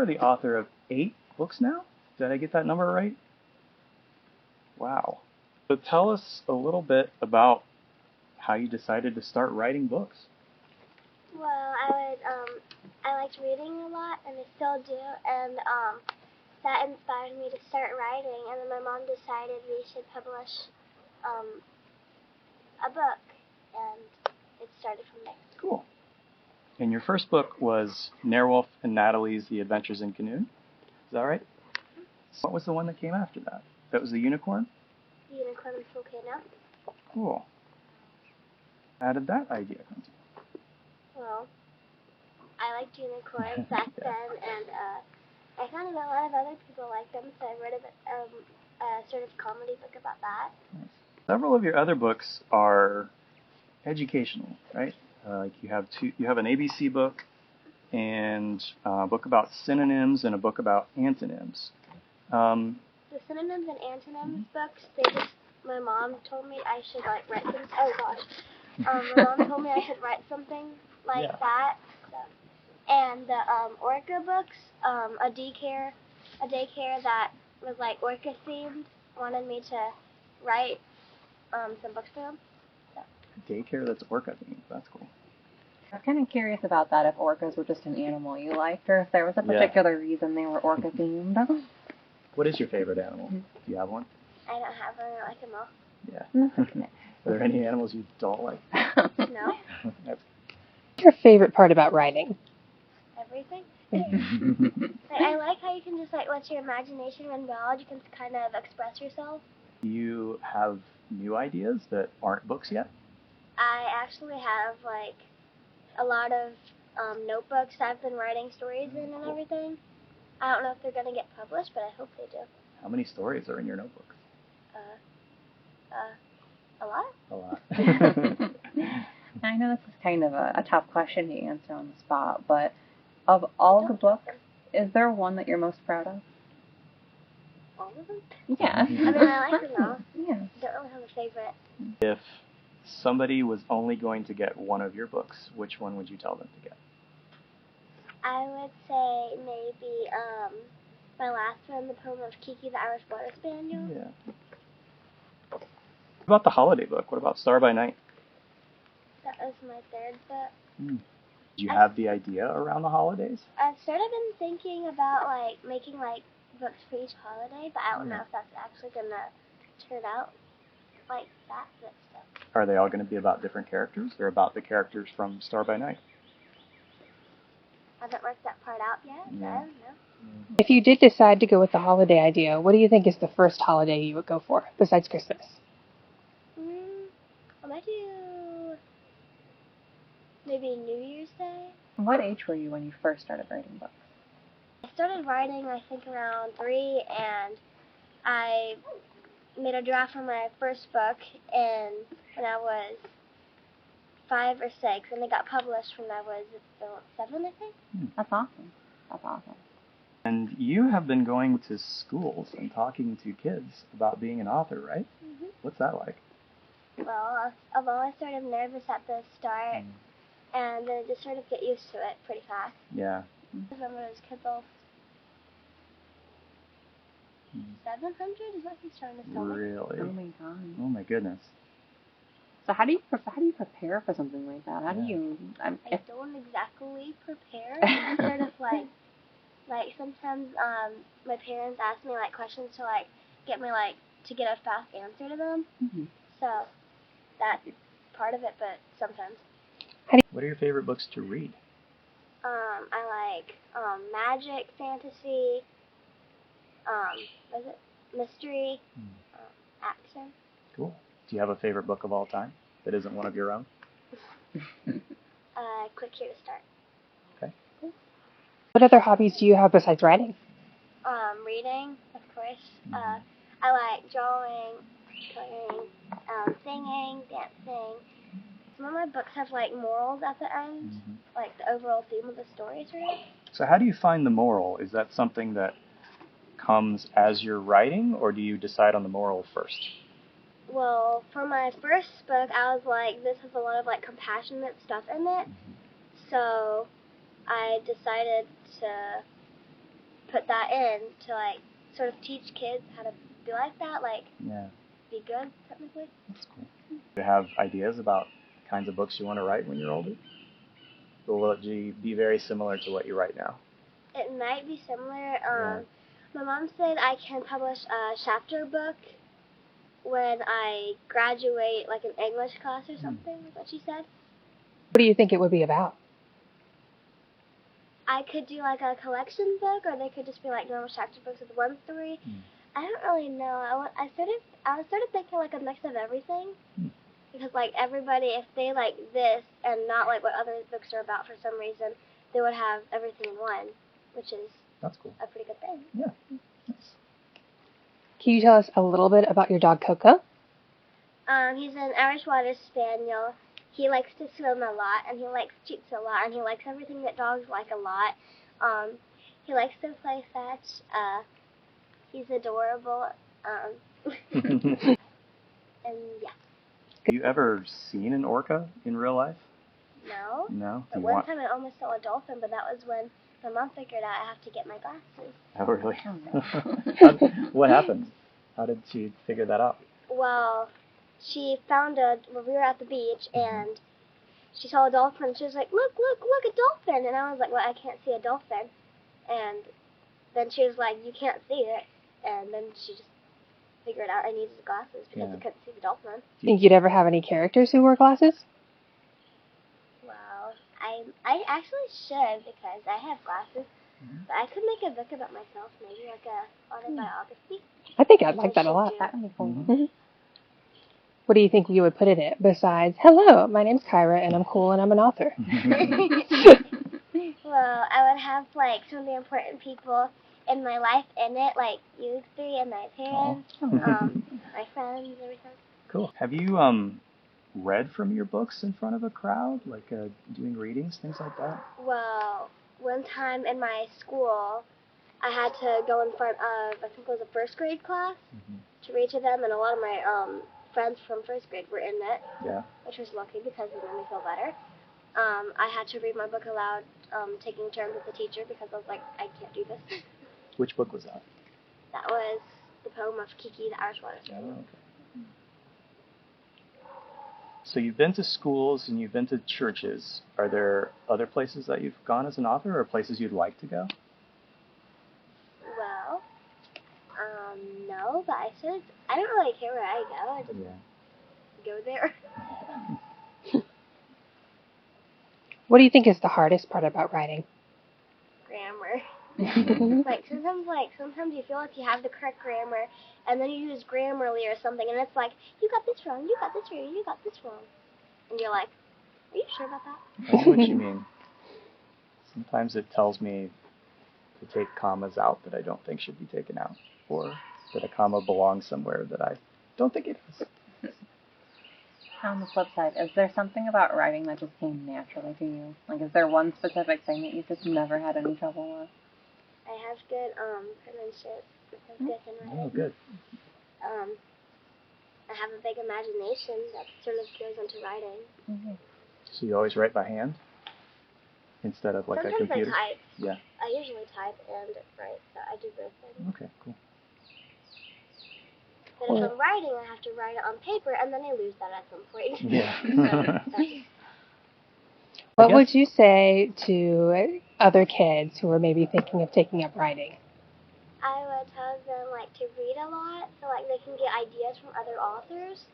are the author of 8 books now? Did I get that number right? Wow. So tell us a little bit about how you decided to start writing books. Well, I liked reading a lot, and I still do, and that inspired me to start writing, and then my mom decided we should publish a book, and it started from there. Cool. And your first book was Nerwolf and Natalie's The Adventures in Canoe. Is that right? What was the one that came after that? That was the unicorn? The Unicorn and Volcano. Cool. How did that idea come to you? Well, I liked unicorns back then, and I found that a lot of other people like them, so I wrote a sort of comedy book about that. Nice. Several of your other books are educational, right? Like you have an ABC book, and a book about synonyms, and a book about antonyms. The synonyms and antonyms books, my mom told me I should write them. Oh gosh, my mom told me I should write something like that. So. And the orca books, a daycare that was orca themed wanted me to write some books for them. So. A daycare that's orca themed. That's cool. I'm kind of curious about that, if orcas were just an animal you liked, or if there was a particular reason they were orca themed. What is your favorite animal? Do you have one? I don't have one. I like them all. Yeah. Are there any animals you don't like? No. What's your favorite part about writing? Everything. I like how you can just let your imagination run wild. You can kind of express yourself. Do you have new ideas that aren't books yet? I actually have a lot of notebooks I've been writing stories in and everything. I don't know if they're going to get published, but I hope they do. How many stories are in your notebooks? A lot. A lot. I know this is kind of a tough question to answer on the spot, but of all the books, is there one that you're most proud of? All of them? Yeah. I mean, I like them all. Yeah. Don't really have a favorite. If somebody was only going to get one of your books, which one would you tell them to get? I would say maybe my last one, the poem of Kiki the Irish Water Spaniel. Yeah. What about the holiday book? What about Star by Night? That was my third book. Did you have the idea around the holidays? I've sort of been thinking about making books for each holiday, but I don't know if that's actually gonna turn out like that. But stuff. Are they all going to be about different characters, or about the characters from Star by Night? I haven't worked that part out yet. So I don't know. If you did decide to go with the holiday idea, what do you think is the first holiday you would go for, besides Christmas? I might do maybe New Year's Day. What age were you when you first started writing books? I started writing, I think, around 3, and I made a draft for my first book when I was 5 or 6, and it got published when I was 7, I think. That's awesome. That's awesome. And you have been going to schools and talking to kids about being an author, right? Mm-hmm. What's that like? Well, I've always sort of nervous at the start, and then I just sort of get used to it pretty fast. Yeah. Some of those kids all 700 is what he's trying to tell me. Really? Oh my god. Oh my goodness. So how do you prepare for something like that? How do you? I don't exactly prepare. It's sort of like sometimes my parents ask me questions to get me to get a fast answer to them. Mm-hmm. So that's part of it, but sometimes. What are your favorite books to read? I like magic, fantasy, what is it? Mystery, action. Cool. Do you have a favorite book of all time that isn't one of your own? Click here to start. Okay. Cool. What other hobbies do you have besides writing? Reading, of course. I like drawing, coloring, singing, dancing. Some of my books have morals at the end, the overall theme of the story, sort of. So how do you find the moral? Is that something that comes as you're writing, or do you decide on the moral first? Well, for my first book, I was this has a lot of compassionate stuff in it, so I decided to put that in to like sort of teach kids how to be like that, like be good technically. That's cool. Do you have ideas about kinds of books you want to write when you're older? Or will it be very similar to what you write now? It might be similar. My mom said I can publish a chapter book when I graduate, like an English class or something, is what she said. What do you think it would be about? I could do like a collection book, or they could just be like normal chapter books with one story. I don't really know. I was sort of thinking like a mix of everything, because like everybody, if they like this and not like what other books are about for some reason, they would have everything in one, which is That's cool. a pretty good thing. Yeah. Nice. Can you tell us a little bit about your dog, Coco? He's an Irish Water Spaniel. He likes to swim a lot, and he likes treats a lot, and he likes everything that dogs like a lot. He likes to play fetch. He's adorable. And yeah. Have you ever seen an orca in real life? No. No? But one time I almost saw a dolphin, but that was when my mom figured out I have to get my glasses. Oh, really? What happened? How did she figure that out? Well, we were at the beach, and she saw a dolphin. She was like, look, a dolphin. And I was like, well, I can't see a dolphin. And then she was like, you can't see it. And then she just figured out I needed glasses because I couldn't see the dolphin. Think you'd ever have any characters who wore glasses? Well, I actually should, because I have glasses. But I could make a book about myself, maybe like a autobiography. I think I'd like that a lot. That would be cool. What do you think you would put in it besides, hello, my name's Kyra, and I'm cool, and I'm an author? Well, I would have like some of the important people in my life in it, like you three and my parents, my friends, everything. Cool. Have you read from your books in front of a crowd, like doing readings, things like that? Well, one time in my school, I had to go in front of, I think it was a first grade class, to read to them, and a lot of my friends from first grade were in it, which was lucky because it made me feel better. I had to read my book aloud, taking turns with the teacher, because I was like, I can't do this. Which book was that? That was the poem of Kiki, the Irish Water Spaniel. Oh, okay. So you've been to schools and you've been to churches. Are there other places that you've gone as an author, or places you'd like to go? Well, no, but I don't really care where I go. I just go there. What do you think is the hardest part about writing? Grammar. Sometimes you feel like you have the correct grammar, and then you use Grammarly or something, and it's like, you got this wrong, you got this wrong, you got this wrong. And you're like, are you sure about that? I know what you mean. Sometimes it tells me to take commas out that I don't think should be taken out, or that a comma belongs somewhere that I don't think it does. On the flip side, is there something about writing that just came naturally to you? Like, is there one specific thing that you just never had any trouble with? I have good penmanship. I have good handwriting. Oh, good. I have a big imagination that sort of goes into writing. So you always write by hand instead of like Sometimes a computer? I type. Yeah. I usually type and write, so I do both things. Okay, cool. But if I'm writing, I have to write it on paper, and then I lose that at some point. Yeah. What would you say to other kids who are maybe thinking of taking up writing? I would tell them to read a lot, so they can get ideas from other authors.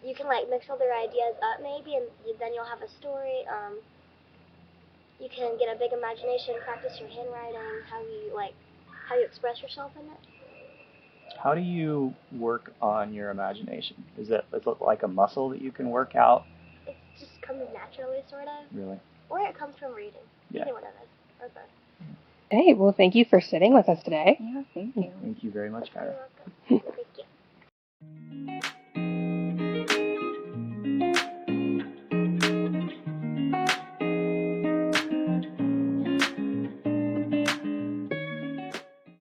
You can mix all their ideas up maybe, and then you'll have a story. You can get a big imagination, practice your handwriting, how you express yourself in it. How do you work on your imagination? Is it like a muscle that you can work out? It just comes naturally, sort of. Really? Or it comes from reading. Yeah. Either one of those, or both. Hey, well, thank you for sitting with us today. Yeah, thank you. Thank you very much, Kyra. You're welcome.